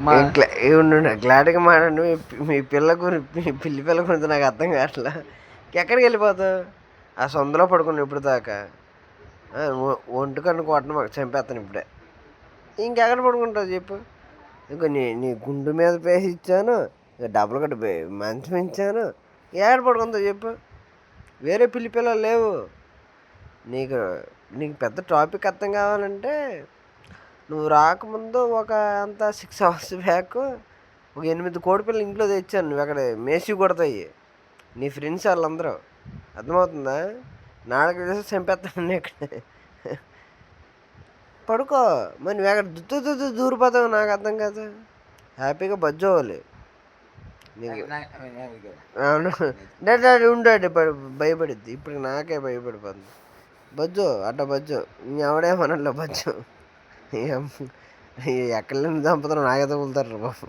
మా ఉండు గ్లాడ్గా మాట్లాడి మీ పిల్ల గురించి మీ పిల్లి పిల్ల గురించి నాకు అర్థం కావట్లా. ఎక్కడికి వెళ్ళిపోతావు? ఆ సొంతలో పడుకున్నావు ఇప్పుడు దాకా. ఒంటికన్ను కొట్టను మాకు చంపేస్తాను ఇప్పుడే. ఇంకెక్కడ పడుకుంటావు చెప్పు? ఇంకో నీ నీ గుండు మీద పేసి ఇచ్చాను, ఇక డబ్బులు కట్టి మంచం ఇచ్చాను. ఎక్కడ పడుకుంటావు చెప్పు? వేరే పిల్లి పిల్లలు లేవు. నీకు నీకు పెద్ద టాపిక్ అర్థం కావాలంటే నువ్వు రాకముందు ఒక అంత 6 అవర్స్ బ్యాక్ ఒక 8 కోడిపిల్లలు ఇంట్లో తెచ్చాను. నువ్వు అక్కడ మేసి కొడతాయి నీ ఫ్రెండ్స్ వాళ్ళందరూ. అర్థమవుతుందా? నాలుగు చేసి చంపేస్తాను ఇక్కడ. పడుకో. మరి నువ్వు ఎక్కడ దూరిపోతావు నాకు అర్థం కాదు. హ్యాపీగా బజ్జోవాలి నీకు. అవును డాడీ ఉండాడు భయపడిద్ది. ఇప్పుడు నాకే భయపడిపోతుంది. బజ్జో అట్ట బజ్జో ఎవడేమనలో బజ్జో. ఎక్కడ చంపుతారో నాకే తగులుతారు బాబు.